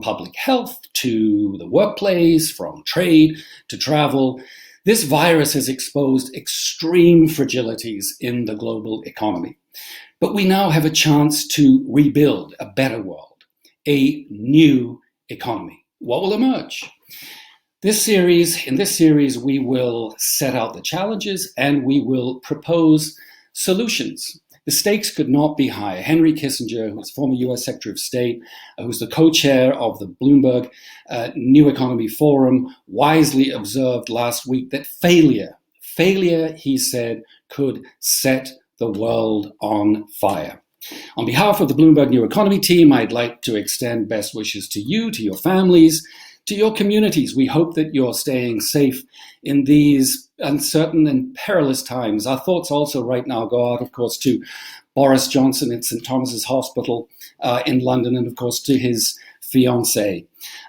public health to the workplace, from trade to travel, this virus has exposed extreme fragilities in the global economy. But we now have a chance to rebuild a better world, a new economy. What will emerge? In this series, we will set out the challenges and we will propose solutions. The stakes could not be higher. Henry Kissinger, who was former US Secretary of State, who's the co-chair of the Bloomberg New Economy Forum, wisely observed last week that failure, he said, could set the world on fire. On behalf of the Bloomberg New Economy team, I'd like to extend best wishes to you, to your families, to your communities. We hope that you're staying safe in these uncertain and perilous times. Our thoughts also right now go out, of course, to Boris Johnson at St. Thomas's Hospital in London, and of course to his fiancée.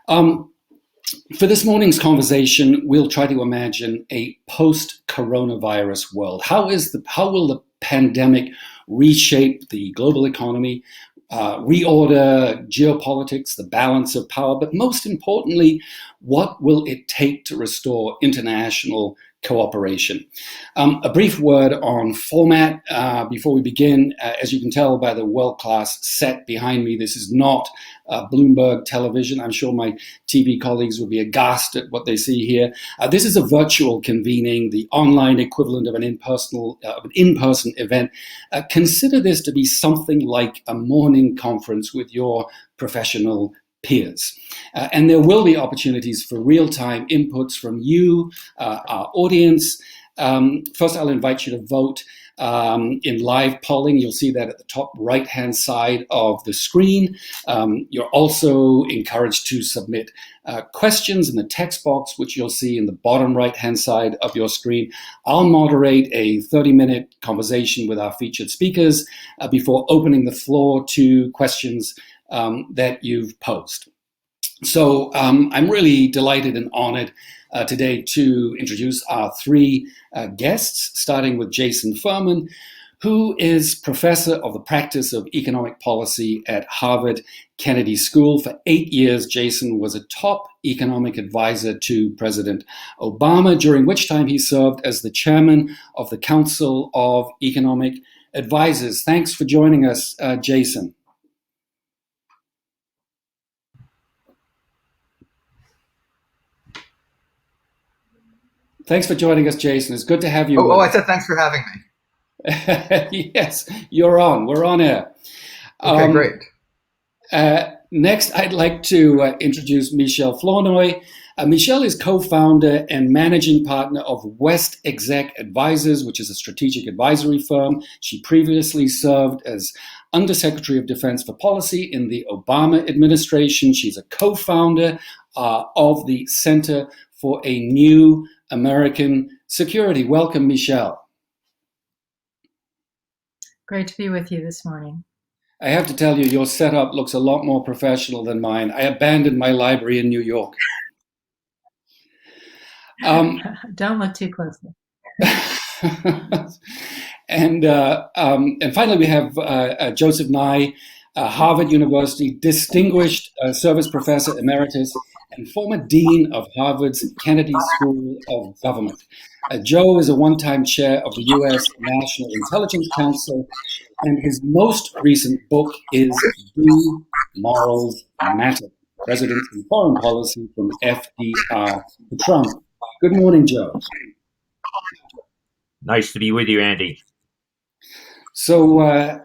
For this morning's conversation, we'll try to imagine a post-coronavirus world. How will the pandemic reshape the global economy, reorder geopolitics, the balance of power, but most importantly, what will it take to restore international cooperation? A brief word on format before we begin. As you can tell by the world-class set behind me, this is not Bloomberg television. I'm sure my TV colleagues will be aghast at what they see here. This is a virtual convening, the online equivalent of an in-person event. Consider this to be something like a morning conference with your professional peers. And there will be opportunities for real-time inputs from you, our audience. First, I'll invite you to vote in live polling. You'll see that at the top right-hand side of the screen. You're also encouraged to submit questions in the text box, which you'll see in the bottom right-hand side of your screen. I'll moderate a 30-minute conversation with our featured speakers before opening the floor to questions that you've posed. So I'm really delighted and honored today to introduce our three guests, starting with Jason Furman, who is professor of the practice of economic policy at Harvard Kennedy School. For 8 years, Jason was a top economic advisor to President Obama, during which time he served as the chairman of the Council of Economic Advisors. Thanks for joining us, Jason. Thanks for joining us, Jason. It's good to have you. I said thanks for having me. Yes, you're on. We're on air. Okay, great. Next, I'd like to introduce Michelle Flournoy. Michelle is co-founder and managing partner of West Exec Advisors, which is a strategic advisory firm. She previously served as Undersecretary of Defense for Policy in the Obama administration. She's a co-founder of the Center for a New American Security. Welcome, Michelle. Great to be with you this morning. I have to tell you, your setup looks a lot more professional than mine. I abandoned my library in New York. Don't look too closely. And finally, we have Joseph Nye, Harvard University Distinguished Service Professor Emeritus and former Dean of Harvard's Kennedy School of Government. Joe is a one-time chair of the U.S. National Intelligence Council, and his most recent book is Do Morals Matter? Presidents and Foreign Policy from FDR to Trump. Good morning, Joe. Nice to be with you, Andy. So I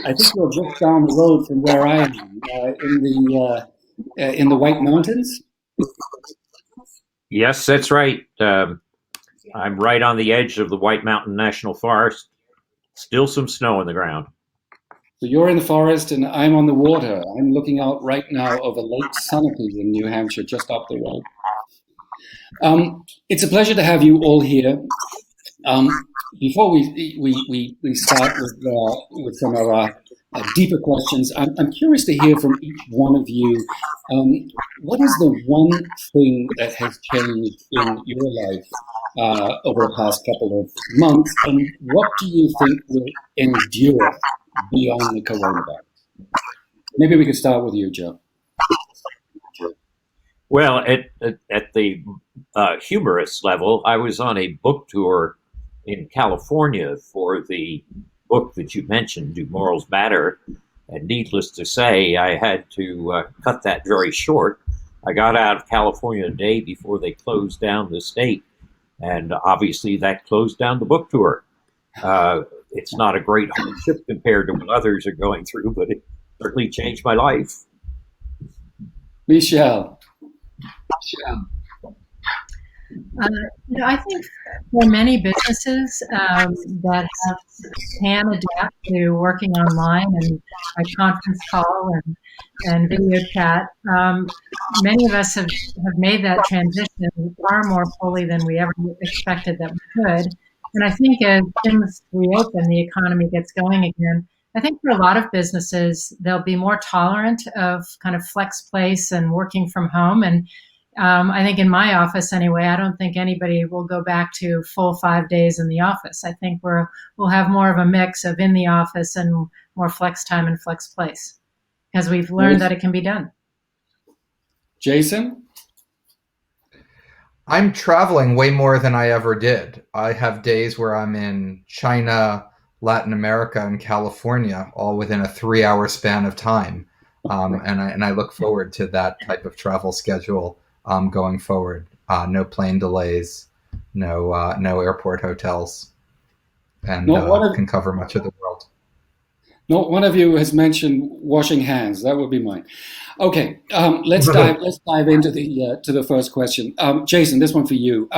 think you're just down the road from where I am, in the White Mountains. Yes, that's right. I'm right on the edge of the White Mountain National Forest. Still some snow on the ground. So you're in the forest and I'm on the water. I'm looking out right now over Lake Sunapee in New Hampshire, just up the road. It's a pleasure to have you all here. Before we start with some of our deeper questions, I'm curious to hear from each one of you. What is the one thing that has changed in your life over the past couple of months, and what do you think will endure beyond the coronavirus? Maybe we could start with you, Joe. Well, at the humorous level, I was on a book tour in California for the book that you mentioned, Do Morals Matter? And needless to say, I had to cut that very short. I got out of California a day before they closed down the state, and obviously that closed down the book tour. It's not a great hardship compared to what others are going through, but it certainly changed my life. Michelle. I think for many businesses that can adapt to working online and by conference call and video chat, many of us have made that transition far more fully than we ever expected that we could. And I think as things reopen, the economy gets going again, I think for a lot of businesses, they'll be more tolerant of kind of flex place and working from home. And I think in my office anyway, I don't think anybody will go back to full 5 days in the office. I think we'll have more of a mix of in the office and more flex time and flex place because we've learned that it can be done. Jason? I'm traveling way more than I ever did. I have days where I'm in China, Latin America, and California, all within a 3-hour span of time. And I look forward to that type of travel schedule going forward. No plane delays, no airport hotels, and can cover much of the world. No, one of you has mentioned washing hands. That would be mine. Okay, let's dive into the first question. Jason, this one for you.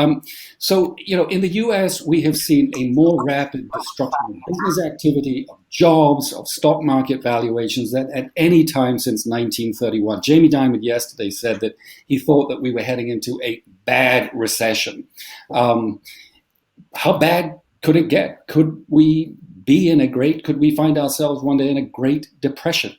So, in the U.S., we have seen a more rapid destruction of business activity, of jobs, of stock market valuations than at any time since 1931. Jamie Dimon yesterday said that he thought that we were heading into a bad recession. How bad could it get? Could we find ourselves one day in a Great Depression?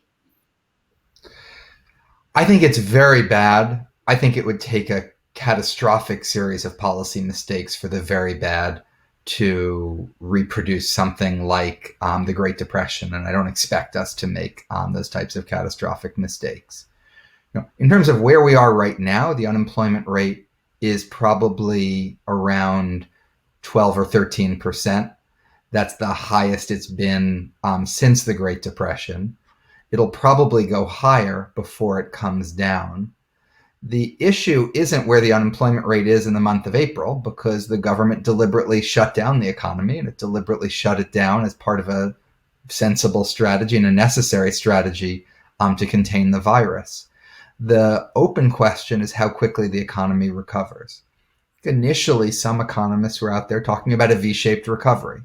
I think it's very bad. I think it would take a catastrophic series of policy mistakes for the very bad to reproduce something like the Great Depression. And I don't expect us to make those types of catastrophic mistakes. In terms of where we are right now, the unemployment rate is probably around 12 or 13%. That's the highest it's been since the Great Depression. It'll probably go higher before it comes down. The issue isn't where the unemployment rate is in the month of April, because the government deliberately shut down the economy, and it deliberately shut it down as part of a sensible strategy and a necessary strategy to contain the virus. The open question is how quickly the economy recovers. Initially, some economists were out there talking about a V-shaped recovery.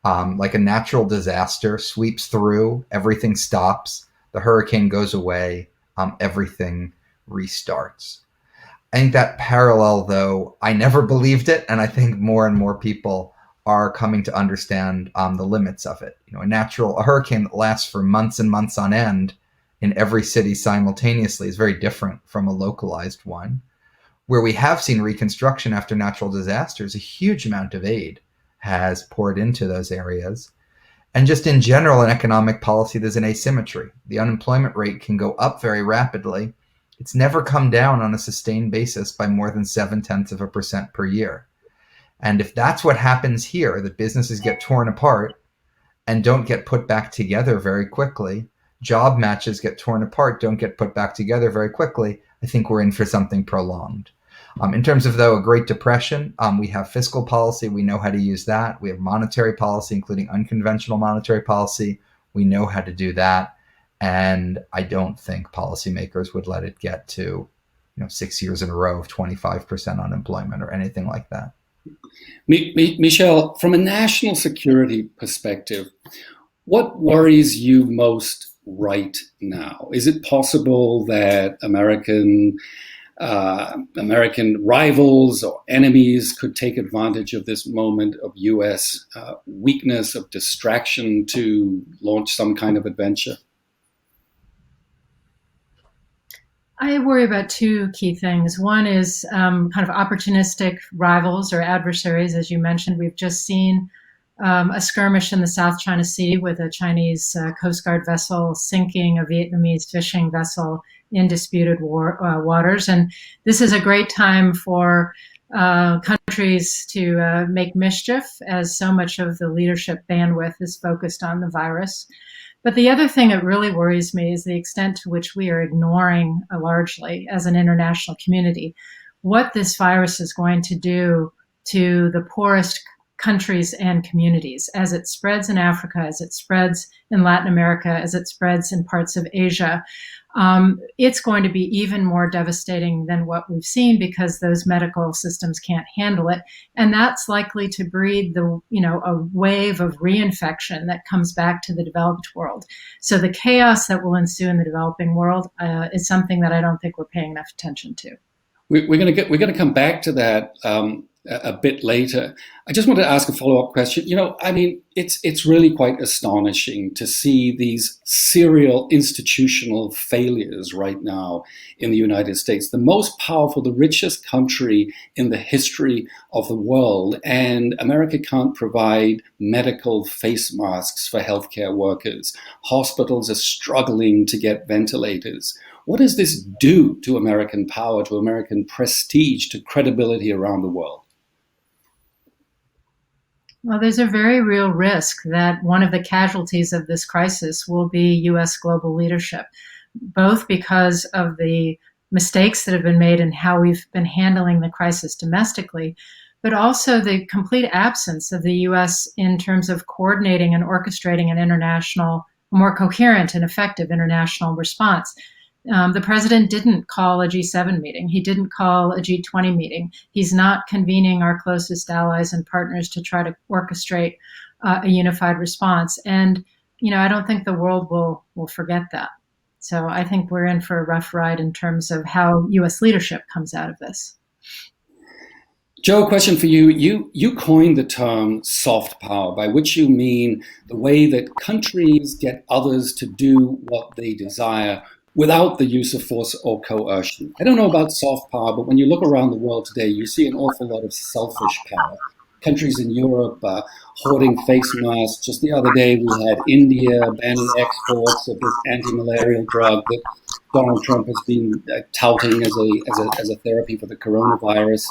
Like a natural disaster sweeps through, everything stops, the hurricane goes away, everything restarts. I think that parallel, though, I never believed it, and I think more and more people are coming to understand the limits of it. A hurricane that lasts for months and months on end in every city simultaneously is very different from a localized one. Where we have seen reconstruction after natural disasters, a huge amount of aid has poured into those areas. And just in general, in economic policy, there's an asymmetry. The unemployment rate can go up very rapidly. It's never come down on a sustained basis by more than 0.7% per year. And if that's what happens here, that businesses get torn apart and don't get put back together very quickly, job matches get torn apart, don't get put back together very quickly, I think we're in for something prolonged. In terms of, though, a Great Depression, we have fiscal policy. We know how to use that. We have monetary policy, including unconventional monetary policy. We know how to do that. And I don't think policymakers would let it get to 6 years in a row of 25% unemployment or anything like that. Michelle, from a national security perspective, what worries you most right now? Is it possible that American rivals or enemies could take advantage of this moment of U.S. weakness, of distraction, to launch some kind of adventure? I worry about two key things. One is kind of opportunistic rivals or adversaries. As you mentioned, we've just seen a skirmish in the South China Sea with a Chinese Coast Guard vessel sinking a Vietnamese fishing vessel in disputed waters. And this is a great time for countries to make mischief, as so much of the leadership bandwidth is focused on the virus. But the other thing that really worries me is the extent to which we are ignoring largely as an international community what this virus is going to do to the poorest countries and communities as it spreads in Africa, as it spreads in Latin America, as it spreads in parts of Asia. It's going to be even more devastating than what we've seen because those medical systems can't handle it. And that's likely to breed a wave of reinfection that comes back to the developed world. So the chaos that will ensue in the developing world is something that I don't think we're paying enough attention to. We're going to come back to that a bit later. I just want to ask a follow-up question. It's really quite astonishing to see these serial institutional failures right now in the United States, the most powerful, the richest country in the history of the world, and America can't provide medical face masks for healthcare workers. Hospitals are struggling to get ventilators. What does this do to American power, to American prestige, to credibility around the world? Well, there's a very real risk that one of the casualties of this crisis will be U.S. global leadership, both because of the mistakes that have been made in how we've been handling the crisis domestically, but also the complete absence of the U.S. in terms of coordinating and orchestrating an international, more coherent and effective international response. The president didn't call a G7 meeting. He didn't call a G20 meeting. He's not convening our closest allies and partners to try to orchestrate a unified response. And, I don't think the world will forget that. So I think we're in for a rough ride in terms of how U.S. leadership comes out of this. Joe, a question for you. You coined the term soft power, by which you mean the way that countries get others to do what they desire without the use of force or coercion. I don't know about soft power, but when you look around the world today, you see an awful lot of selfish power. Countries in Europe hoarding face masks. Just the other day, we had India banning exports of this anti-malarial drug that Donald Trump has been touting as a therapy for the coronavirus.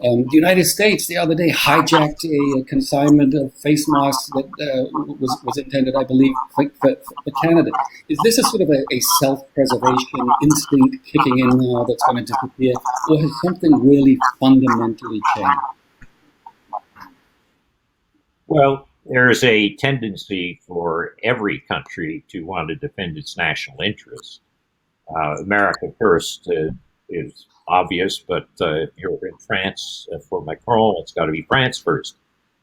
The United States the other day hijacked a consignment of face masks that was intended, I believe, for Canada. Is this a sort of a self-preservation instinct kicking in now that's going to disappear, or has something really fundamentally changed? Well, there's a tendency for every country to want to defend its national interests. America first is obvious, but if you're in France for Macron, it's got to be France first.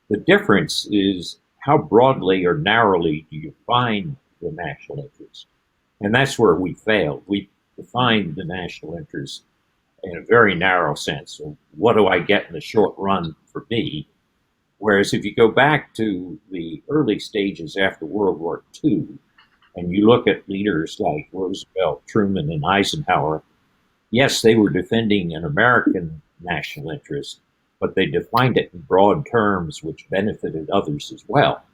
The difference is how broadly or narrowly do you define the national interest? And that's where we failed. We defined the national interest in a very narrow sense. So what do I get in the short run for me? Whereas if you go back to the early stages after World War II, and you look at leaders like Roosevelt, Truman, and Eisenhower, yes, they were defending an American national interest, but they defined it in broad terms which benefited others as well.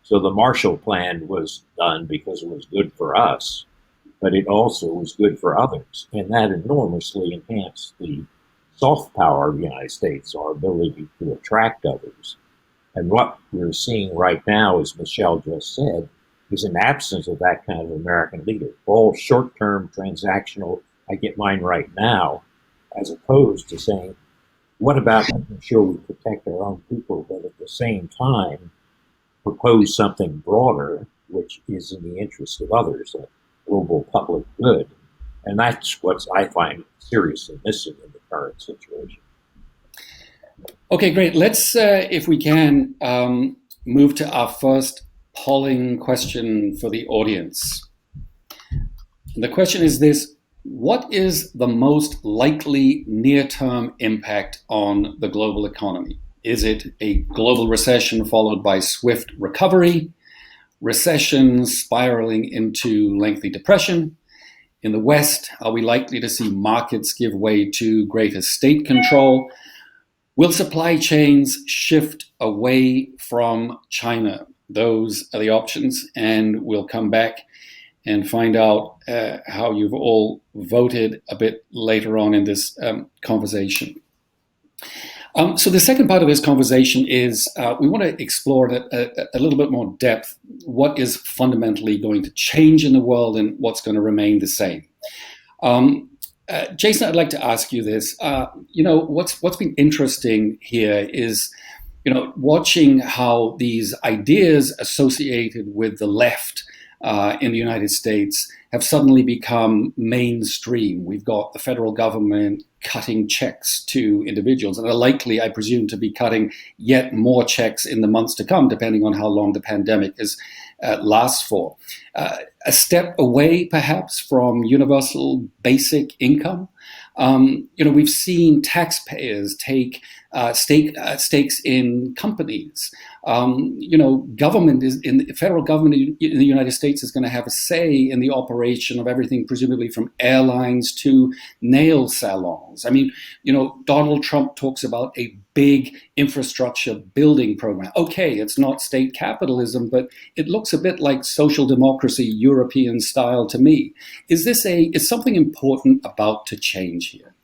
So the Marshall Plan was done because it was good for us, but it also was good for others. And that enormously enhanced the soft power of the United States, our ability to attract others. And what we're seeing right now, as Michelle just said, is an absence of that kind of American leader. All short-term, transactional, I get mine right now, as opposed to saying, what about making sure we protect our own people, but at the same time propose something broader, which is in the interest of others, a global public good. And that's what I find seriously missing in the current situation. Okay, great. Let's, if we can, move to our first polling question for the audience. The question is this: what is the most likely near-term impact on the global economy? Is it a global recession followed by swift recovery, recession spiraling into lengthy depression? In the West, are we likely to see markets give way to greater state control? Will supply chains shift away from China. Those are the options, and we'll come back and find out how you've all voted a bit later on in this conversation. So the second part of this conversation is we want to explore a little bit more depth what is fundamentally going to change in the world and what's going to remain the same. Jason, I'd like to ask you this. What's been interesting here is, watching how these ideas associated with the left in the United States have suddenly become mainstream. We've got the federal government cutting checks to individuals and are likely, I presume, to be cutting yet more checks in the months to come, depending on how long the pandemic lasts for. A step away, perhaps, from universal basic income. We've seen taxpayers take stakes in companies. The federal government in the United States is going to have a say in the operation of everything, presumably from airlines to nail salons. Donald Trump talks about a big infrastructure building program. Okay, it's not state capitalism, but it looks a bit like social democracy, European style to me. Is something important about to change here?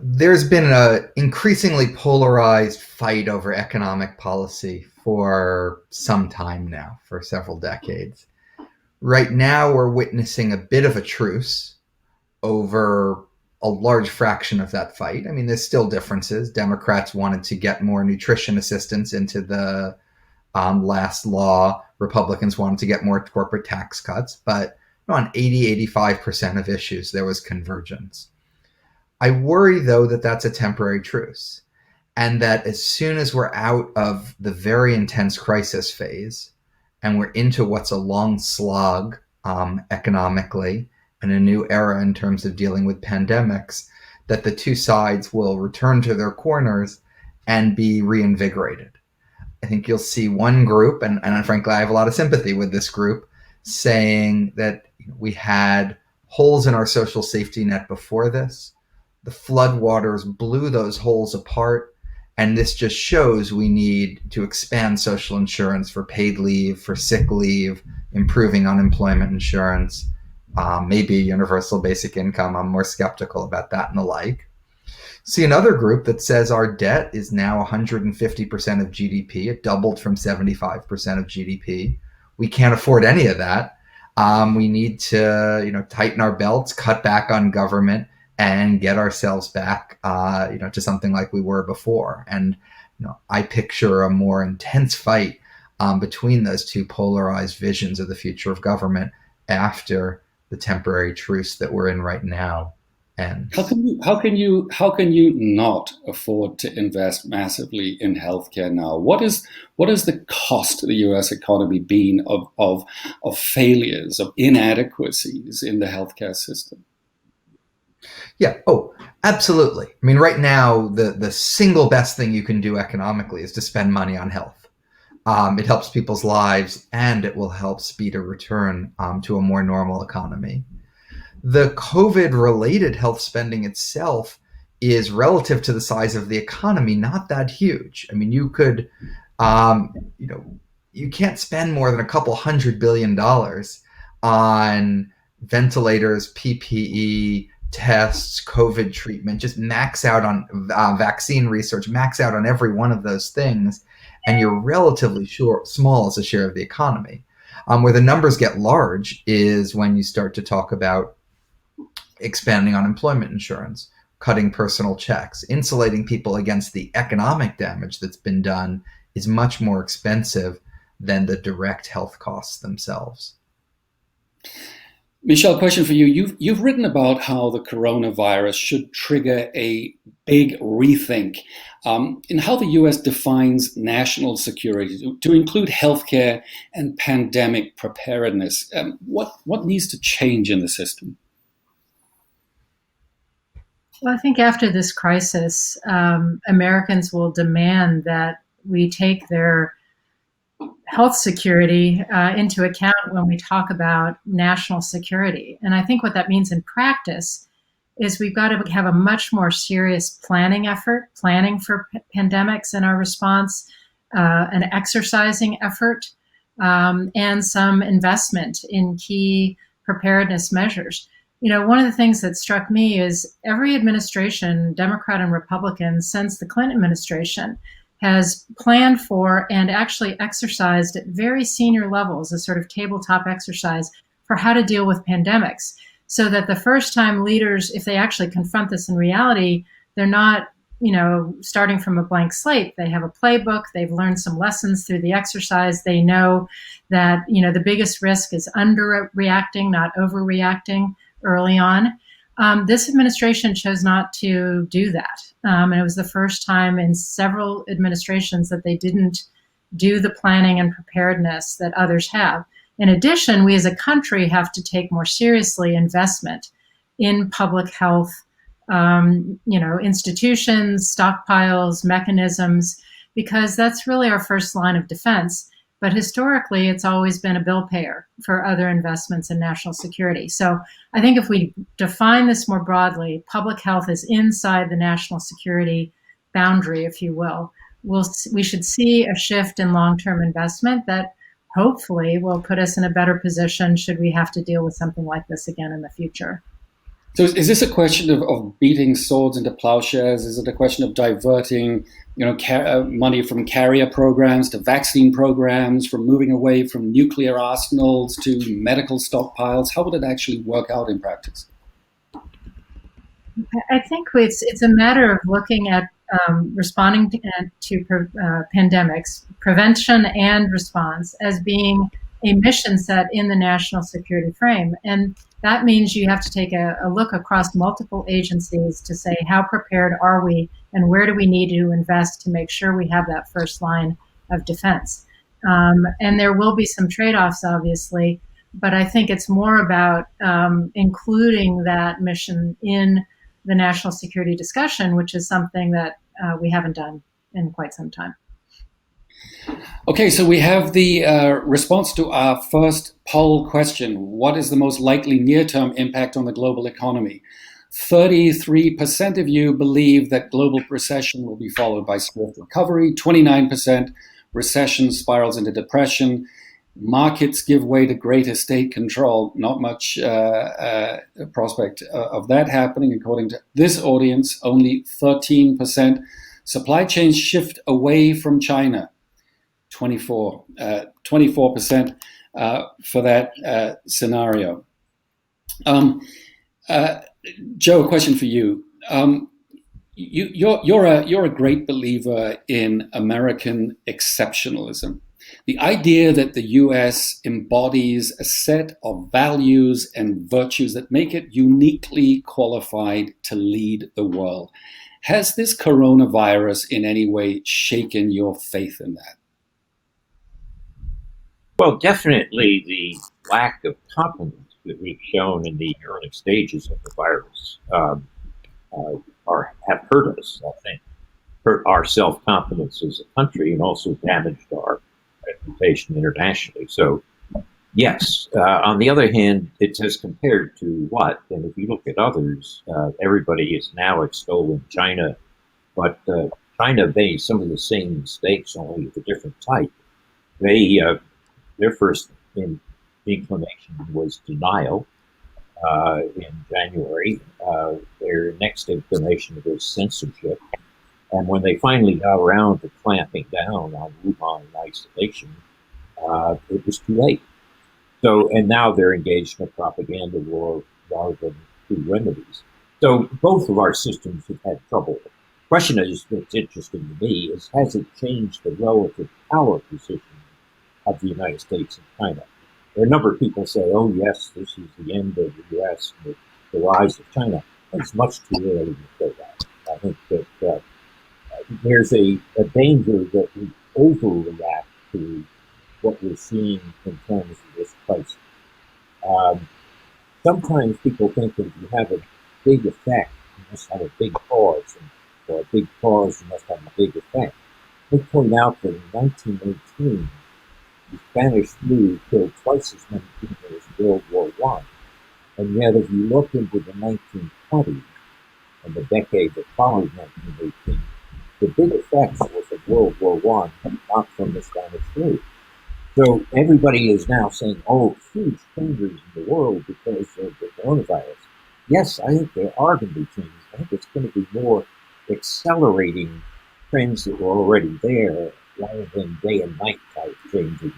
There's been an increasingly polarized fight over economic policy for some time now, for several decades. Right now, we're witnessing a bit of a truce over a large fraction of that fight. There's still differences. Democrats wanted to get more nutrition assistance into the last law. Republicans wanted to get more corporate tax cuts. But on 85% of issues, there was convergence. I worry, though, that that's a temporary truce, and that as soon as we're out of the very intense crisis phase and we're into what's a long slog economically and a new era in terms of dealing with pandemics, that the two sides will return to their corners and be reinvigorated. I think you'll see one group, and frankly, I have a lot of sympathy with this group, saying that we had holes in our social safety net before this. The floodwaters blew those holes apart, and this just shows we need to expand social insurance for paid leave, for sick leave, improving unemployment insurance, maybe universal basic income. I'm more skeptical about that and the like. See another group that says our debt is now 150% of GDP. It doubled from 75% of GDP. We can't afford any of that. We need to, tighten our belts, cut back on government, and get ourselves back, to something like we were before. And, I picture a more intense fight between those two polarized visions of the future of government after the temporary truce that we're in right now ends. How can you not afford to invest massively in healthcare now? What is the cost of the U.S. economy been of failures, of inadequacies in the healthcare system? Yeah. Oh, absolutely. Right now, the single best thing you can do economically is to spend money on health. It helps people's lives, and it will help speed a return to a more normal economy. The COVID-related health spending itself is relative to the size of the economy, not that huge. You could, you can't spend more than a couple $100 billion on ventilators, PPE, tests, COVID treatment, just max out on vaccine research, max out on every one of those things, and you're relatively small as a share of the economy. Where the numbers get large is when you start to talk about expanding unemployment insurance, cutting personal checks, insulating people against the economic damage that's been done is much more expensive than the direct health costs themselves. Michelle, question for you. You've written about how the coronavirus should trigger a big rethink in how the U.S. defines national security to include healthcare and pandemic preparedness. What needs to change in the system? Well, I think after this crisis, Americans will demand that we take their health security into account when we talk about national security. And I think what that means in practice is we've got to have a much more serious planning effort, planning for pandemics and our response, an exercising effort, and some investment in key preparedness measures. One of the things that struck me is every administration, Democrat and Republican, since the Clinton administration, has planned for and actually exercised at very senior levels a sort of tabletop exercise for how to deal with pandemics, so that the first time leaders, if they actually confront this in reality, they're not starting from a blank slate. They have a playbook. They've learned some lessons through the exercise. They know that the biggest risk is underreacting, not overreacting early on. This administration chose not to do that. And it was the first time in several administrations that they didn't do the planning and preparedness that others have. In addition, we as a country have to take more seriously investment in public health, institutions, stockpiles, mechanisms, because that's really our first line of defense. But historically, it's always been a bill payer for other investments in national security. So I think if we define this more broadly, public health is inside the national security boundary, if you will. We should see a shift in long-term investment that hopefully will put us in a better position should we have to deal with something like this again in the future. So is this a question of beating swords into plowshares? Is it a question of diverting, money from carrier programs to vaccine programs, from moving away from nuclear arsenals to medical stockpiles? How would it actually work out in practice? I think it's a matter of looking at responding to pandemics, prevention and response, as being a mission set in the national security frame. And that means you have to take a look across multiple agencies to say, how prepared are we and where do we need to invest to make sure we have that first line of defense? And there will be some trade-offs, obviously, but I think it's more about including that mission in the national security discussion, which is something that we haven't done in quite some time. Okay, so we have the response to our first poll question. What is the most likely near-term impact on the global economy? 33% of you believe that global recession will be followed by swift recovery. 29% recession spirals into depression. Markets give way to greater state control. Not much prospect of that happening, according to this audience. Only 13%. Supply chains shift away from China. 24% for that scenario. Joe, a question for you. You're a great believer in American exceptionalism. The idea that the U.S. embodies a set of values and virtues that make it uniquely qualified to lead the world. Has this coronavirus in any way shaken your faith in that? Well, definitely the lack of confidence that we've shown in the early stages of the virus have hurt us, I think, hurt our self-confidence as a country and also damaged our reputation internationally. So, yes. On the other hand, it's as compared to what? And if you look at others, everybody is now extolling China, but China made some of the same mistakes, only of a different type. Their first inclination was denial in January. Their next inclination was censorship. And when they finally got around to clamping down on Wuhan isolation, it was too late. So, and now they're engaged in a propaganda war rather than true remedies. So both of our systems have had trouble. The question is, that's interesting to me, is has it changed the relative power position of the United States and China? There are a number of people say, oh yes, this is the end of the U.S. and the rise of China. It's much too early to say that. I think that there's a danger that we overreact to what we're seeing in terms of this crisis. Sometimes people think that if you have a big effect, you must have a big cause, and for a big cause, you must have a big effect. They point out that in 1918, the Spanish flu killed twice as many people as World War I. And yet, if you look into the 1920s and the decade that followed 1918, the big effects were from World War One, not from the Spanish flu. So everybody is now saying, oh, huge changes in the world because of the coronavirus. Yes, I think there are going to be changes. I think it's going to be more accelerating trends that were already there rather than day and night type changes.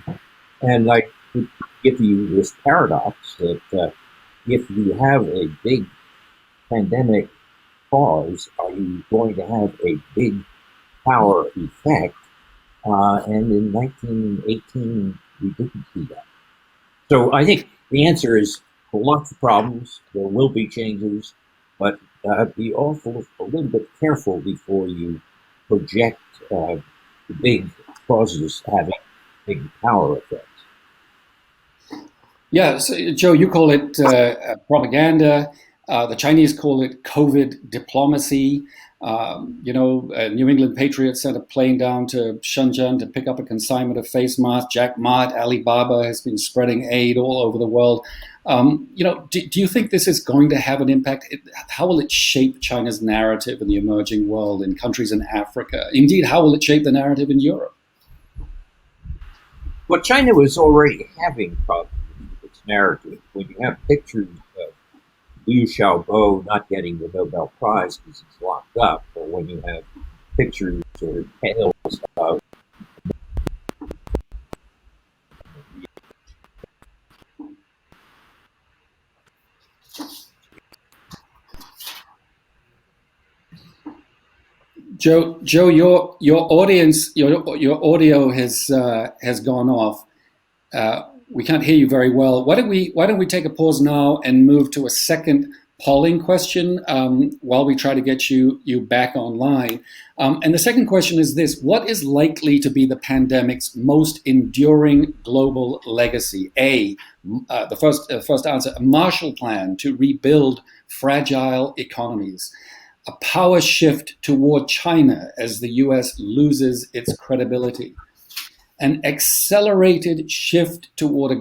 And I could give you this paradox that if you have a big pandemic pause, are you going to have a big power effect? And in 1918, we didn't see that. So I think the answer is lots of problems. There will be changes, but be awful a little bit careful before you project the big causes having big power effects. Yeah, so, Joe, you call it propaganda. The Chinese call it COVID diplomacy. New England Patriots sent a plane down to Shenzhen to pick up a consignment of face masks. Jack Ma at Alibaba has been spreading aid all over the world. Do you think this is going to have an impact? How will it shape China's narrative in the emerging world, in countries in Africa? Indeed, how will it shape the narrative in Europe? Well, China was already having problems with its narrative. When you have pictures of Liu Xiaobo not getting the Nobel Prize because he's locked up, or when you have pictures or tales of Joe, your audience, your audio has gone off. We can't hear you very well. Why don't we take a pause now and move to a second polling question while we try to get you back online? And the second question is this: what is likely to be the pandemic's most enduring global legacy? The first answer: a Marshall Plan to rebuild fragile economies. A power shift toward China as the US loses its credibility. An accelerated shift toward a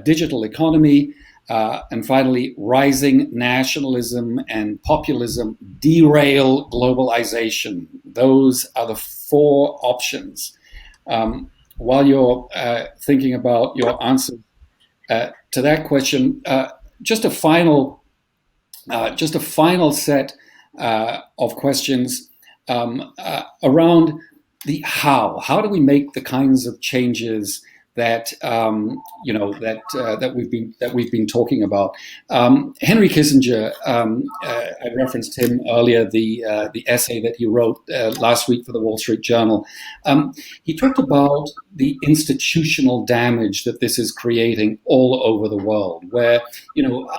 digital economy, and finally, rising nationalism and populism derail globalization. Those are the four options. While you're thinking about your answer to that question, just a final set of questions around the how. How do we make the kinds of changes that that we've been talking about? Henry Kissinger, I referenced him earlier. The essay that he wrote last week for the Wall Street Journal. He talked about the institutional damage that this is creating all over the world. Where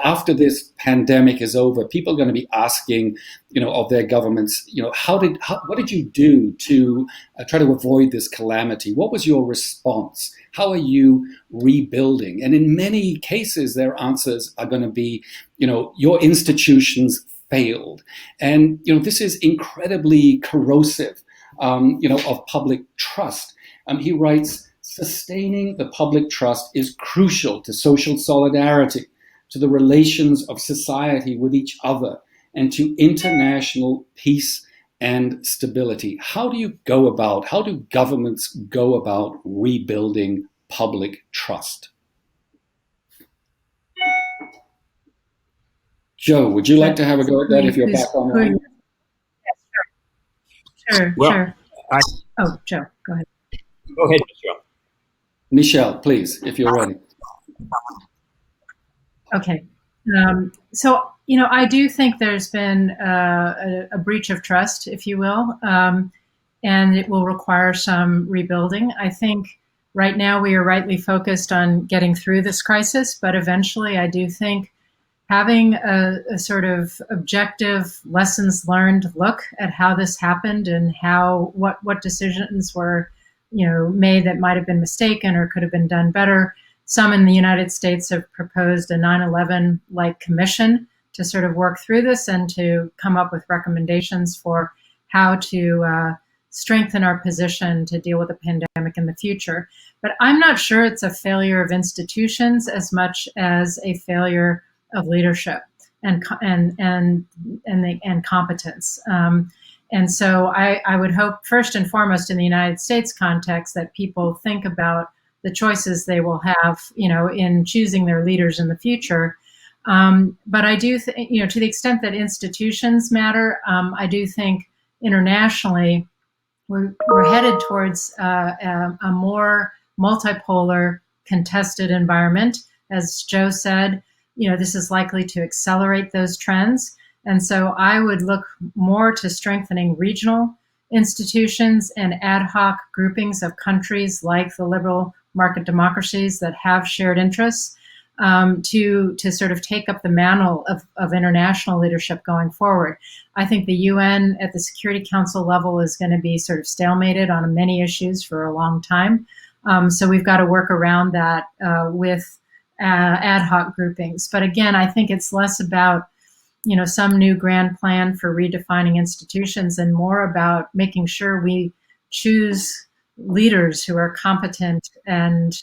after this pandemic is over, people are going to be asking of their governments, what did you do to try to avoid this calamity? What was your response? How are you rebuilding? And in many cases, their answers are going to be, your institutions failed. And, this is incredibly corrosive, of public trust. He writes, sustaining the public trust is crucial to social solidarity, to the relations of society with each other, and to international peace and stability. How do governments go about rebuilding public trust? Joe, would you like to have a go at that if you're back online? Sure. Oh, Joe, go ahead. Go ahead, Michelle. Michelle, please, if you're ready. Okay. So, I do think there's been a breach of trust, if you will, and it will require some rebuilding. I think right now we are rightly focused on getting through this crisis, but eventually I do think having a sort of objective lessons learned look at how this happened and what decisions were made that might have been mistaken or could have been done better. Some in the United States have proposed a 9/11-like commission to sort of work through this and to come up with recommendations for how to strengthen our position to deal with the pandemic in the future. But I'm not sure it's a failure of institutions as much as a failure of leadership and competence. And so I would hope, first and foremost, in the United States context, that people think about the choices they will have, in choosing their leaders in the future. But I do, to the extent that institutions matter, I do think internationally we're headed towards a more multipolar, contested environment. As Joe said, this is likely to accelerate those trends. And so I would look more to strengthening regional institutions and ad hoc groupings of countries like the liberal market democracies that have shared interests to sort of take up the mantle of international leadership going forward. I think the UN at the Security Council level is going to be sort of stalemated on many issues for a long time. So we've got to work around that with ad hoc groupings. But again, I think it's less about some new grand plan for redefining institutions and more about making sure we choose leaders who are competent and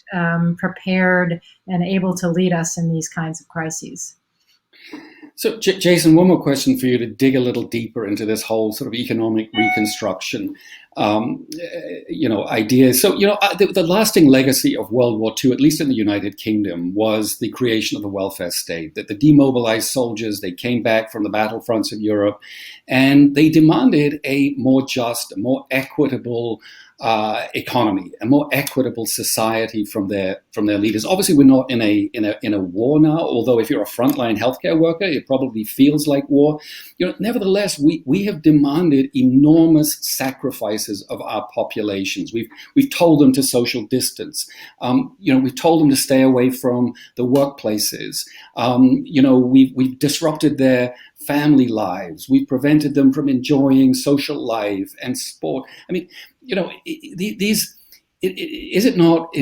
prepared and able to lead us in these kinds of crises. So, Jason, one more question for you to dig a little deeper into this whole sort of economic reconstruction, idea. So, the lasting legacy of World War II, at least in the United Kingdom, was the creation of the welfare state. That the demobilized soldiers, they came back from the battlefronts of Europe, and they demanded a more just, a more equitable economy, a more equitable society from their leaders. Obviously, we're not in a war now. Although, if you're a frontline healthcare worker, it probably feels like war. Nevertheless, we have demanded enormous sacrifices of our populations. We've told them to social distance. We've told them to stay away from the workplaces. We've disrupted their family lives. We've prevented them from enjoying social life and sport. I mean, is it not,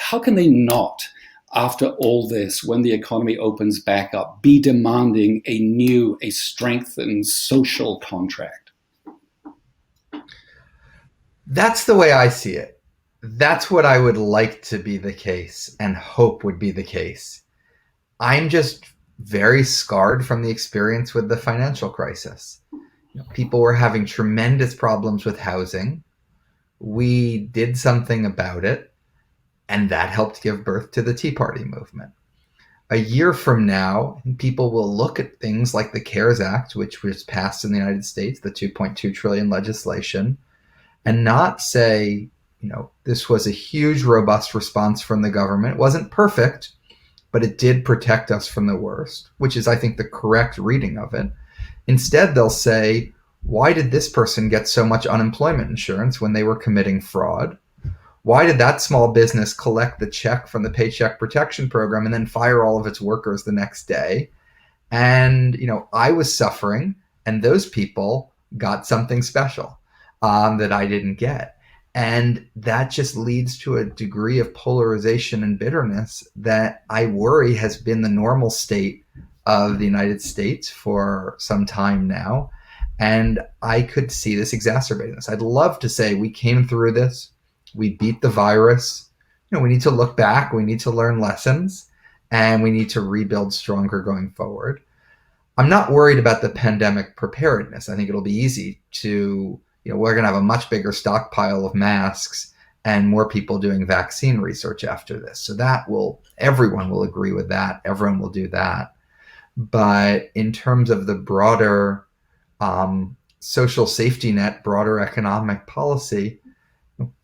how can they not, after all this, when the economy opens back up, be demanding a strengthened social contract? That's the way I see it. That's what I would like to be the case and hope would be the case. I'm just very scarred from the experience with the financial crisis. People were having tremendous problems with housing. We did something about it, and that helped give birth to the Tea Party movement. A year from now, people will look at things like the CARES Act, which was passed in the United States, the $2.2 trillion legislation, and not say, this was a huge, robust response from the government. It wasn't perfect, but it did protect us from the worst, which is, I think, the correct reading of it. Instead, they'll say, why did this person get so much unemployment insurance when they were committing fraud? Why did that small business collect the check from the Paycheck Protection Program and then fire all of its workers the next day? And, I was suffering, and those people got something special that I didn't get. And that just leads to a degree of polarization and bitterness that I worry has been the normal state of the United States for some time now. And I could see this exacerbating this. I'd love to say we came through this, we beat the virus. We need to look back, we need to learn lessons, and we need to rebuild stronger going forward. I'm not worried about the pandemic preparedness. I think it'll be easy to, we're going to have a much bigger stockpile of masks and more people doing vaccine research after this. So everyone will agree with that. Everyone will do that. But in terms of the broader social safety net, broader economic policy,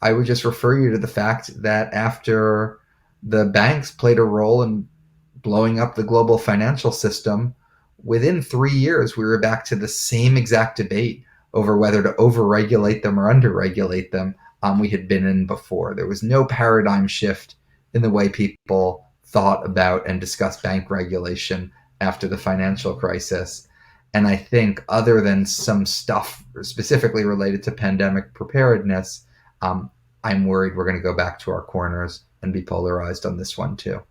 I would just refer you to the fact that after the banks played a role in blowing up the global financial system, within 3 years, we were back to the same exact debate over whether to overregulate them or underregulate them we had been in before. There was no paradigm shift in the way people thought about and discussed bank regulation after the financial crisis. And I think other than some stuff specifically related to pandemic preparedness, I'm worried we're going to go back to our corners and be polarized on this one too.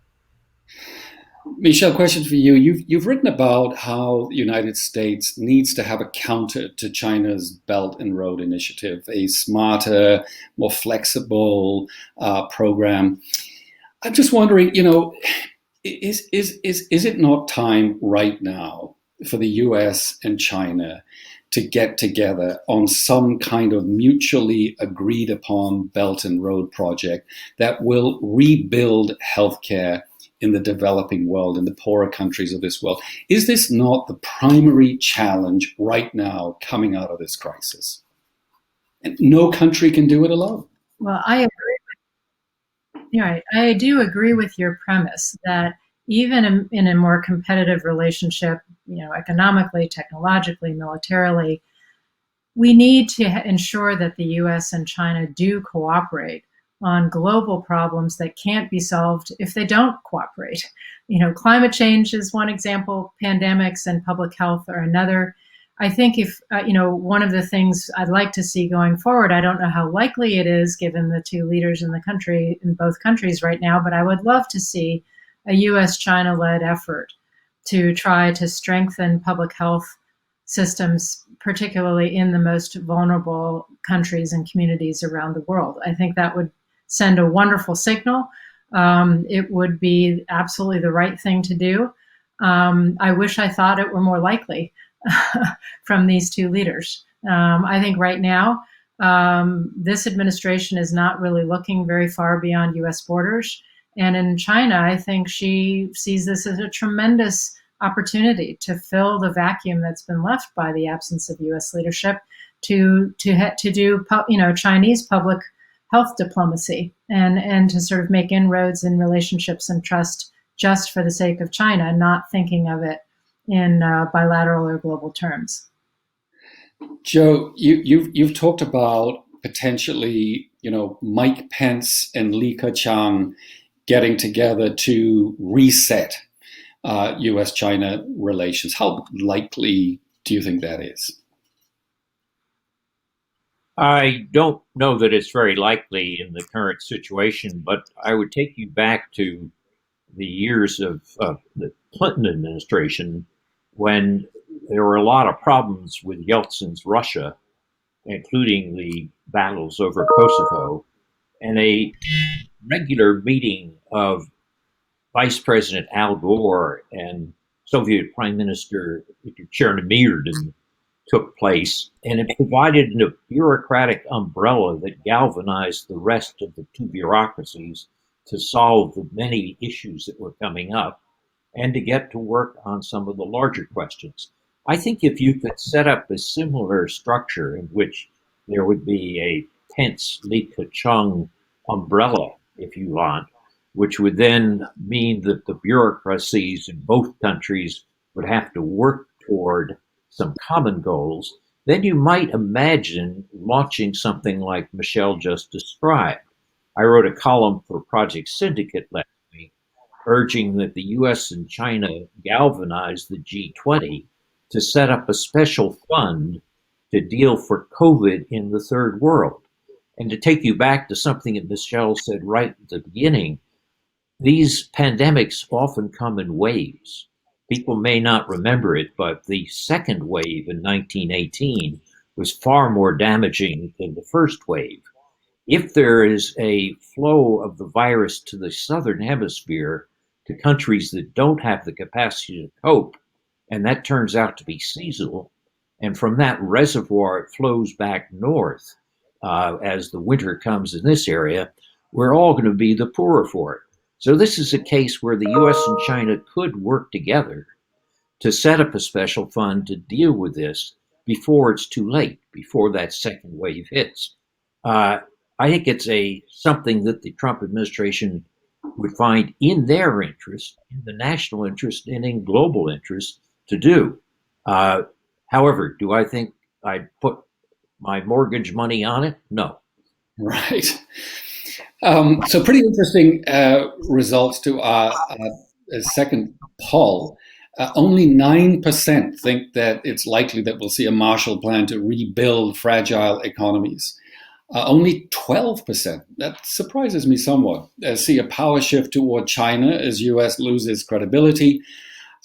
Michelle, question for you. You've written about how the United States needs to have a counter to China's Belt and Road Initiative, a smarter, more flexible program. I'm just wondering, is it not time right now for the U.S. and China to get together on some kind of mutually agreed upon Belt and Road project that will rebuild healthcare in the developing world, in the poorer countries of this world? Is this not the primary challenge right now coming out of this crisis? And no country can do it alone. Well, I agree. Right. I do agree with your premise that even in a more competitive relationship, economically, technologically, militarily, we need to ensure that the US and China do cooperate on global problems that can't be solved if they don't cooperate. Climate change is one example, pandemics and public health are another. I think if, one of the things I'd like to see going forward, I don't know how likely it is given the two leaders in both countries right now, but I would love to see a US-China led effort to try to strengthen public health systems, particularly in the most vulnerable countries and communities around the world. I think that would send a wonderful signal. It would be absolutely the right thing to do. I wish I thought it were more likely from these two leaders. I think right now, this administration is not really looking very far beyond US borders. And in China, I think she sees this as a tremendous opportunity to fill the vacuum that's been left by the absence of U.S. leadership to do Chinese public health diplomacy and to sort of make inroads in relationships and trust just for the sake of China, not thinking of it in bilateral or global terms. Joe, you've talked about potentially, Mike Pence and Li Keqiang getting together to reset U.S.-China relations. How likely do you think that is? I don't know that it's very likely in the current situation, but I would take you back to the years of the Clinton administration when there were a lot of problems with Yeltsin's Russia, including the battles over Kosovo, and a regular meeting of Vice President Al Gore and Soviet Prime Minister Chernomyrdin took place, and it provided a bureaucratic umbrella that galvanized the rest of the two bureaucracies to solve the many issues that were coming up and to get to work on some of the larger questions. I think if you could set up a similar structure in which there would be a Pence Li Keqiang umbrella, if you want, which would then mean that the bureaucracies in both countries would have to work toward some common goals, then you might imagine launching something like Michelle just described. I wrote a column for Project Syndicate last week urging that the US and China galvanize the G20 to set up a special fund to deal for COVID in the third world. And to take you back to something that Michelle said right at the beginning, these pandemics often come in waves. People may not remember it, but the second wave in 1918 was far more damaging than the first wave. If there is a flow of the virus to the southern hemisphere, to countries that don't have the capacity to cope, and that turns out to be seasonal, and from that reservoir it flows back north as the winter comes in this area, we're all going to be the poorer for it. So this is a case where the US and China could work together to set up a special fund to deal with this before it's too late, before that second wave hits. I think it's something that the Trump administration would find in their interest, in the national interest, and in global interest to do. However, do I think I'd put my mortgage money on it? No. Right. So pretty interesting results to our second poll. Only 9% think that it's likely that we'll see a Marshall Plan to rebuild fragile economies. Only 12%, that surprises me somewhat, see a power shift toward China as US loses credibility.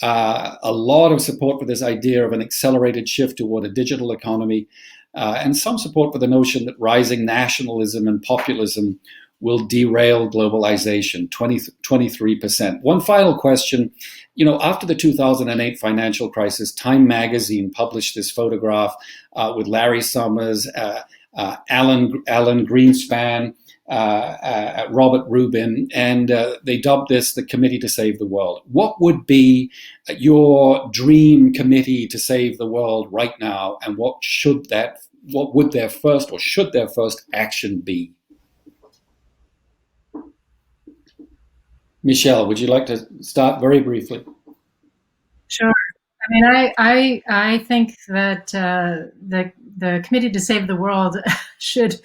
A lot of support for this idea of an accelerated shift toward a digital economy, and some support for the notion that rising nationalism and populism will derail globalization, 23%. One final question. After the 2008 financial crisis, Time magazine published this photograph with Larry Summers, Alan Greenspan, Robert Rubin, and they dubbed this the Committee to Save the World. What would be your dream committee to save the world right now, and what would their first or should their first action be? Michelle, would you like to start very briefly? Sure. I mean, I think that the Committee to Save the World should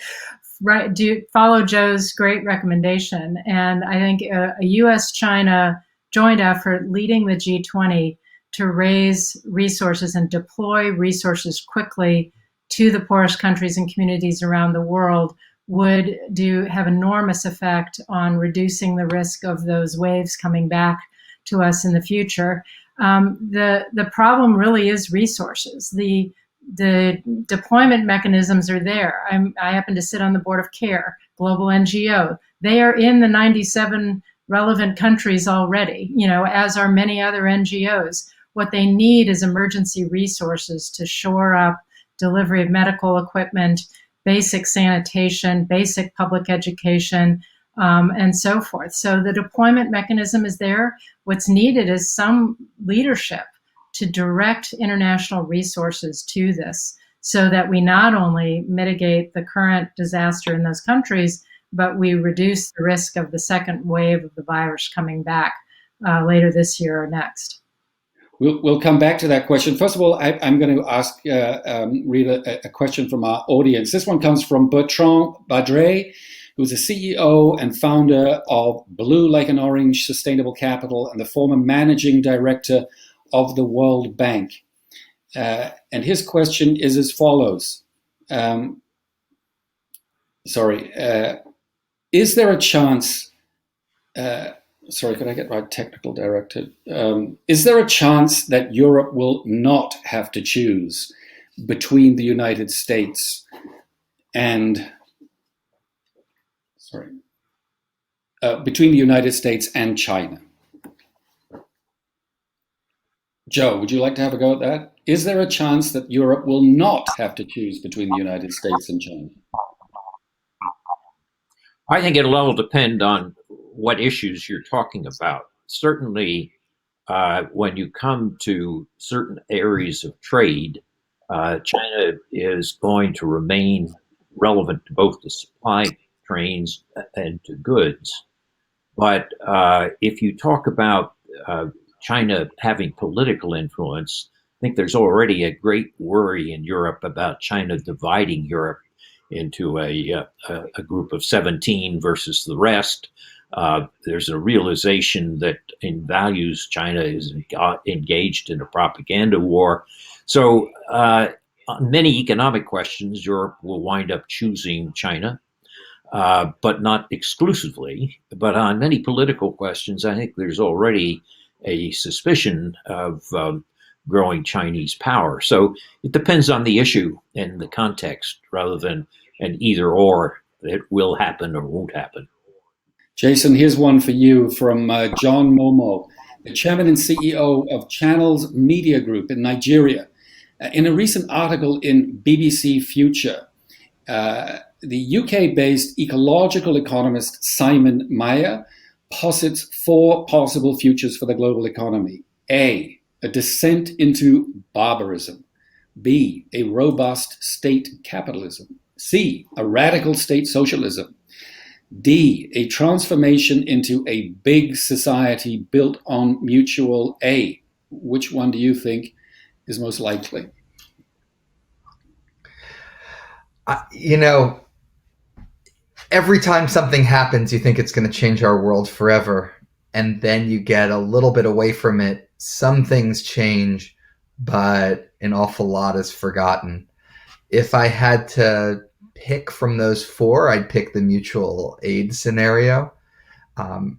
follow Joe's great recommendation, and I think a U.S.-China joint effort leading the G20 to raise resources and deploy resources quickly to the poorest countries and communities around the world would have enormous effect on reducing the risk of those waves coming back to us in the future. The problem really is resources. The deployment mechanisms are there. I happen to sit on the board of CARE, global NGO. They are in the 97 relevant countries already, as are many other NGOs. What they need is emergency resources to shore up delivery of medical equipment, basic sanitation, basic public education, and so forth. So the deployment mechanism is there. What's needed is some leadership to direct international resources to this so that we not only mitigate the current disaster in those countries, but we reduce the risk of the second wave of the virus coming back later this year or next. We'll come back to that question. First of all, I'm going to read a question from our audience. This one comes from Bertrand Badre, who's a CEO and founder of Blue Like an Orange Sustainable Capital and the former managing director of the World Bank. And his question is as follows. Is there a chance... could I get my technical directed? Is there a chance that Europe will not have to choose between the United States and China? Joe, would you like to have a go at that? Is there a chance that Europe will not have to choose between the United States and China? I think it'll all depend on what issues you're talking about. Certainly, when you come to certain areas of trade, China is going to remain relevant to both the supply chains and to goods. But if you talk about China having political influence, I think there's already a great worry in Europe about China dividing Europe into a group of 17 versus the rest. There's a realization that in values, China is engaged in a propaganda war. So on many economic questions, Europe will wind up choosing China, but not exclusively. But on many political questions, I think there's already a suspicion of growing Chinese power. So it depends on the issue and the context rather than an either or. It will happen or won't happen. Jason, here's one for you from John Momo, the chairman and CEO of Channels Media Group in Nigeria. In a recent article in BBC Future, the UK-based ecological economist Simon Meyer posits 4 possible futures for the global economy. A descent into barbarism. B, a robust state capitalism. C, a radical state socialism. D, a transformation into a big society built on mutual aid. Which one do you think is most likely? Every time something happens, you think it's going to change our world forever. And then you get a little bit away from it. Some things change, but an awful lot is forgotten. If I had to pick from those four, I'd pick the mutual aid scenario. Um,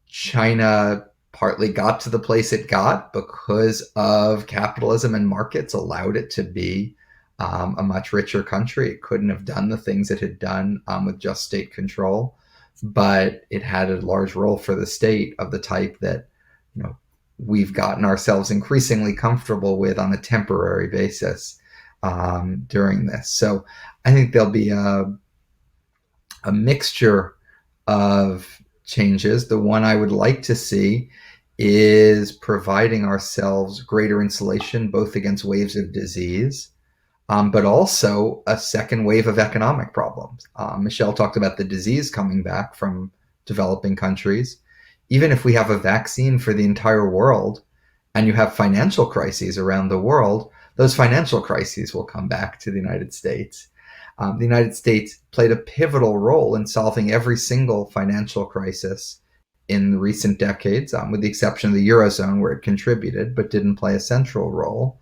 China partly got to the place it got because of capitalism, and markets allowed it to be a much richer country. It couldn't have done the things it had done with just state control, but it had a large role for the state of the type that, you know, we've gotten ourselves increasingly comfortable with on a temporary basis during this. So I think there'll be a mixture of changes. The one I would like to see is providing ourselves greater insulation, both against waves of disease, but also a second wave of economic problems. Michelle talked about the disease coming back from developing countries. Even if we have a vaccine for the entire world and you have financial crises around the world, those financial crises will come back to the United States. The United States played a pivotal role in solving every single financial crisis in recent decades, with the exception of the Eurozone, where it contributed but didn't play a central role.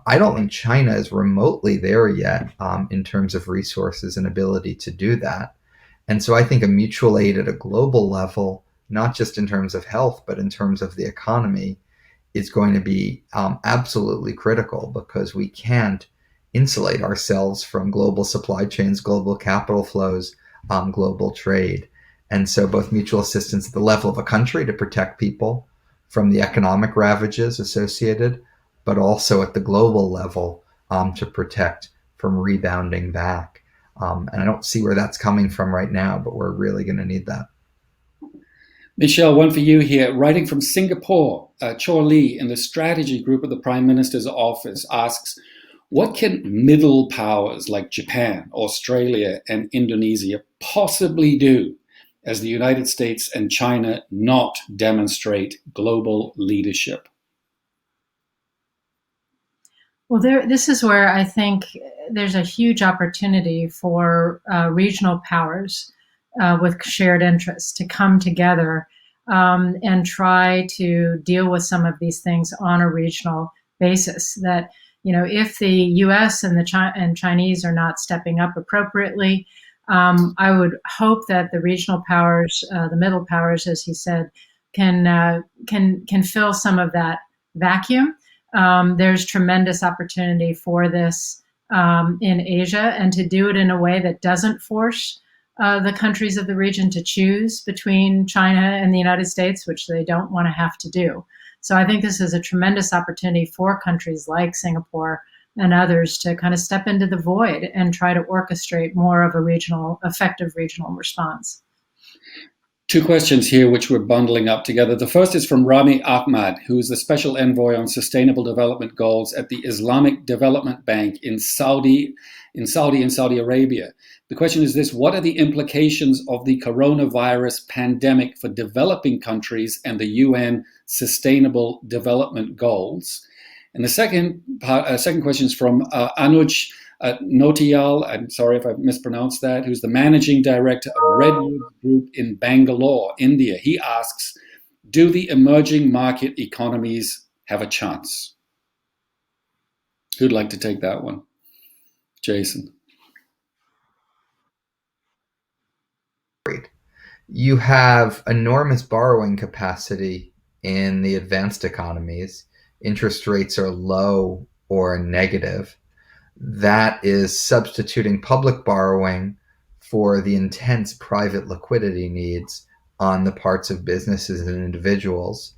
I don't think China is remotely there yet in terms of resources and ability to do that. And so I think a mutual aid at a global level, not just in terms of health, but in terms of the economy, is going to be absolutely critical, because we can't insulate ourselves from global supply chains, global capital flows, global trade. And so both mutual assistance at the level of a country to protect people from the economic ravages associated, but also at the global level to protect from rebounding back. And I don't see where that's coming from right now, but we're really going to need that. Michelle, one for you here. Writing from Singapore, Chor Lee in the strategy group of the Prime Minister's office asks, what can middle powers like Japan, Australia, and Indonesia possibly do as the United States and China not demonstrate global leadership? Well, this is where I think there's a huge opportunity for regional powers with shared interests to come together and try to deal with some of these things on a regional basis. That, you know, if the U.S. and the Chinese are not stepping up appropriately, I would hope that the regional powers, the middle powers, as he said, can fill some of that vacuum. There's tremendous opportunity for this in Asia, and to do it in a way that doesn't force the countries of the region to choose between China and the United States, which they don't want to have to do. So I think this is a tremendous opportunity for countries like Singapore and others to kind of step into the void and try to orchestrate more of a effective regional response. Two questions here, which we're bundling up together. The first is from Rami Ahmad, who is the Special Envoy on Sustainable Development Goals at the Islamic Development Bank in Saudi Arabia. The question is this: what are the implications of the coronavirus pandemic for developing countries and the UN Sustainable Development Goals? And the second question is from Anuj Notial, I'm sorry if I've mispronounced that, who's the managing director of Redwood Group in Bangalore, India. He asks, do the emerging market economies have a chance? Who'd like to take that one? Jason. You have enormous borrowing capacity in the advanced economies. Interest rates are low or negative. That is substituting public borrowing for the intense private liquidity needs on the parts of businesses and individuals,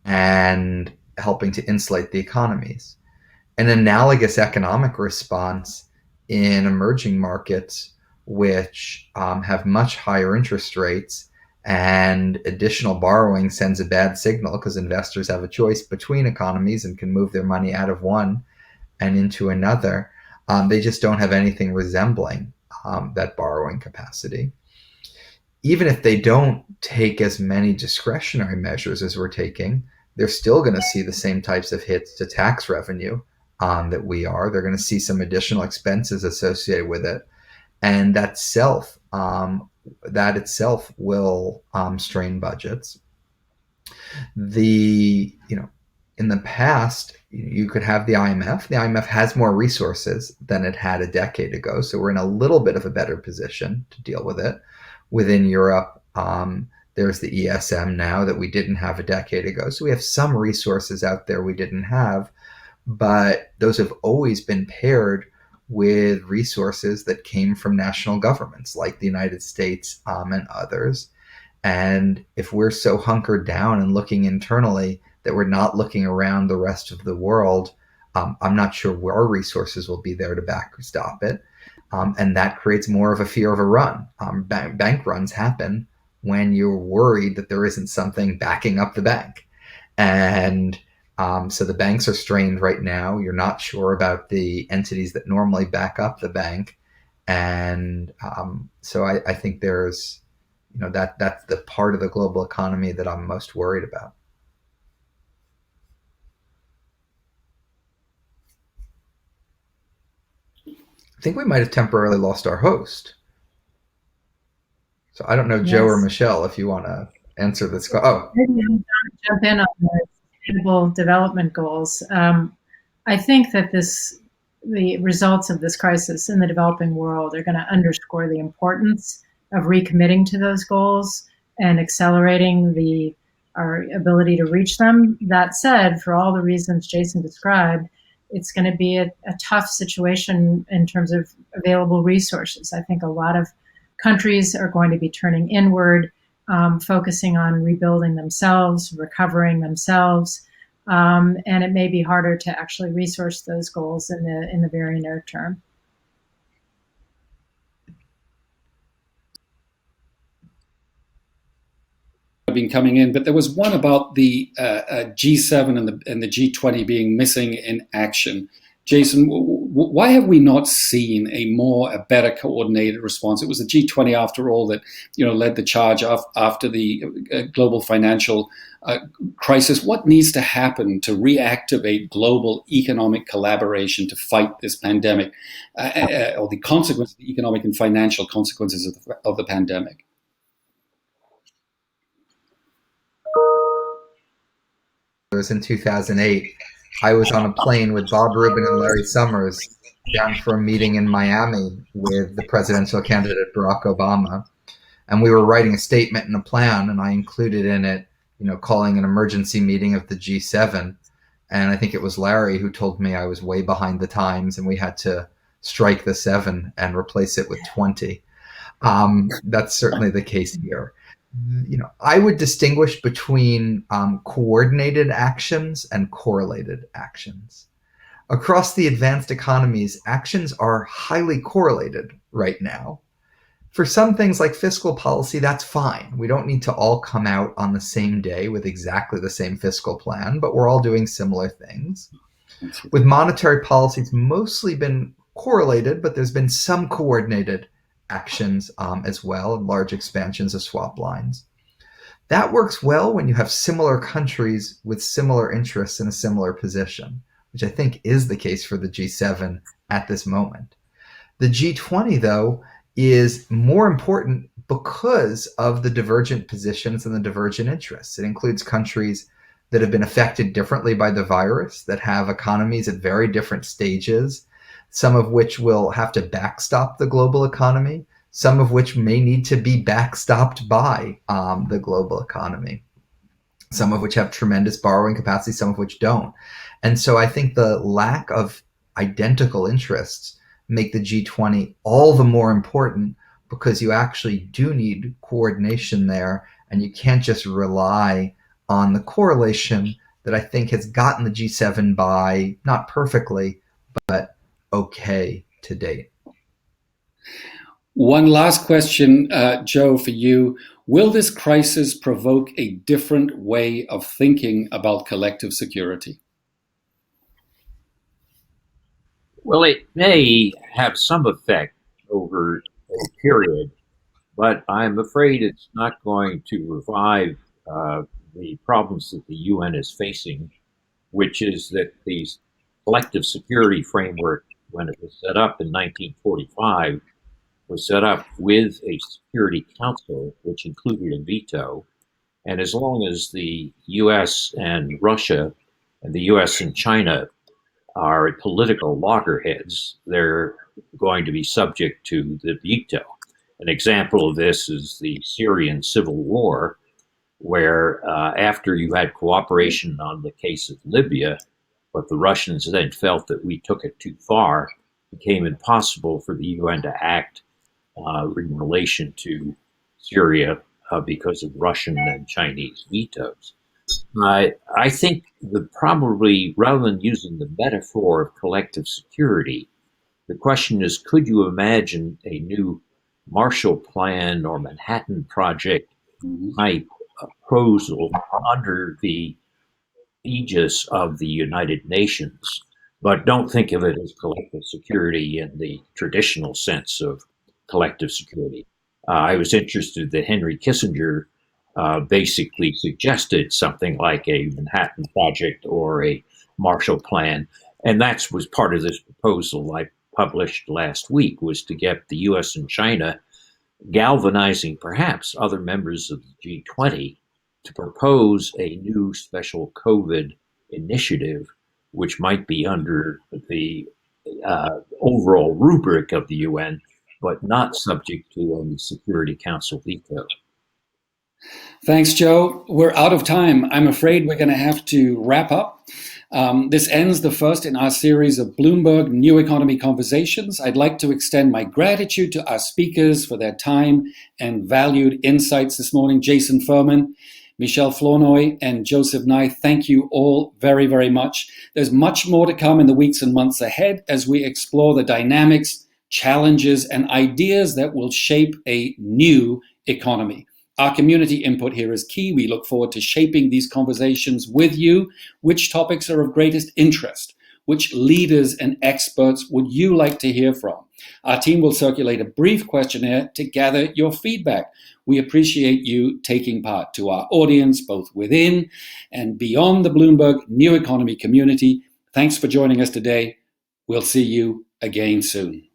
and helping to insulate the economies. An analogous economic response in emerging markets, which have much higher interest rates, and additional borrowing sends a bad signal because investors have a choice between economies and can move their money out of one and into another. They just don't have anything resembling that borrowing capacity. Even if they don't take as many discretionary measures as we're taking, they're still going to see the same types of hits to tax revenue that we are. They're going to see some additional expenses associated with it, and that itself will strain budgets. in the past, you could have the IMF. The IMF has more resources than it had a decade ago, so we're in a little bit of a better position to deal with it. Within Europe, there's the ESM now that we didn't have a decade ago, so we have some resources out there we didn't have, but those have always been paired with resources that came from national governments like the United States and others. And if we're so hunkered down and looking internally that we're not looking around the rest of the world, I'm not sure where our resources will be there to backstop it. And that creates more of a fear of a run. Bank runs happen when you're worried that there isn't something backing up the bank. And so the banks are strained right now. You're not sure about the entities that normally back up the bank. And so I think there's, that's the part of the global economy that I'm most worried about. I think we might have temporarily lost our host. So I don't know, Joe or Michelle, if you want to answer this. Oh, maybe I'll jump in on the Sustainable Development Goals. I think that the results of this crisis in the developing world are going to underscore the importance of recommitting to those goals and accelerating our ability to reach them. That said, for all the reasons Jason described, it's going to be a tough situation in terms of available resources. I think a lot of countries are going to be turning inward, focusing on rebuilding themselves, recovering themselves, and it may be harder to actually resource those goals in the very near term. Been coming in, but there was one about the G7 and the G20 being missing in action. Jason, why have we not seen a better coordinated response? It was the G20, after all, that led the charge after the global financial crisis. What needs to happen to reactivate global economic collaboration to fight this pandemic, or the consequences, the economic and financial consequences of the pandemic? It was in 2008. I was on a plane with Bob Rubin and Larry Summers down for a meeting in Miami with the presidential candidate Barack Obama. And we were writing a statement and a plan, and I included in it, calling an emergency meeting of the G7. And I think it was Larry who told me I was way behind the times and we had to strike the 7 and replace it with 20. That's certainly the case here. I would distinguish between coordinated actions and correlated actions. Across the advanced economies, actions are highly correlated right now. For some things like fiscal policy, that's fine. We don't need to all come out on the same day with exactly the same fiscal plan, but we're all doing similar things. With monetary policy, it's mostly been correlated, but there's been some coordinated actions as well, and large expansions of swap lines. That works well when you have similar countries with similar interests in a similar position, which I think is the case for the G7 at this moment. The G20, though, is more important because of the divergent positions and the divergent interests. It includes countries that have been affected differently by the virus, that have economies at very different stages, some of which will have to backstop the global economy, some of which may need to be backstopped by the global economy, some of which have tremendous borrowing capacity, some of which don't. And so I think the lack of identical interests make the G20 all the more important, because you actually do need coordination there, and you can't just rely on the correlation that I think has gotten the G7 by, not perfectly, but okay to date. One last question, Joe, for you. Will this crisis provoke a different way of thinking about collective security? Well, it may have some effect over a period, but I'm afraid it's not going to revive the problems that the UN is facing, which is that the collective security framework, when it was set up in 1945, was set up with a Security Council, which included a veto. And as long as the US and Russia And the US and China are political loggerheads. They're going to be subject to the veto. An example of this is the Syrian civil war, where after you had cooperation on the case of Libya, but the Russians then felt that we took it too far, it became impossible for the UN to act in relation to Syria because of Russian and Chinese vetoes. I think that probably, rather than using the metaphor of collective security, the question is, could you imagine a new Marshall Plan or Manhattan Project type proposal under the aegis of the United Nations? But don't think of it as collective security in the traditional sense of collective security. I was interested that Henry Kissinger basically suggested something like a Manhattan Project or a Marshall Plan, and that was part of this proposal I published last week, was to get the U.S. and China galvanizing perhaps other members of the G20 to propose a new special COVID initiative, which might be under the overall rubric of the UN, but not subject to any Security Council veto. Thanks, Joe. We're out of time. I'm afraid we're going to have to wrap up. This ends the first in our series of Bloomberg New Economy Conversations. I'd like to extend my gratitude to our speakers for their time and valued insights this morning. Jason Furman, Michelle Flournoy, and Joseph Nye, thank you all very, very much. There's much more to come in the weeks and months ahead as we explore the dynamics, challenges, and ideas that will shape a new economy. Our community input here is key. We look forward to shaping these conversations with you. Which topics are of greatest interest? Which leaders and experts would you like to hear from? Our team will circulate a brief questionnaire to gather your feedback. We appreciate you taking part. To our audience, both within and beyond the Bloomberg New Economy community, thanks for joining us today. We'll see you again soon.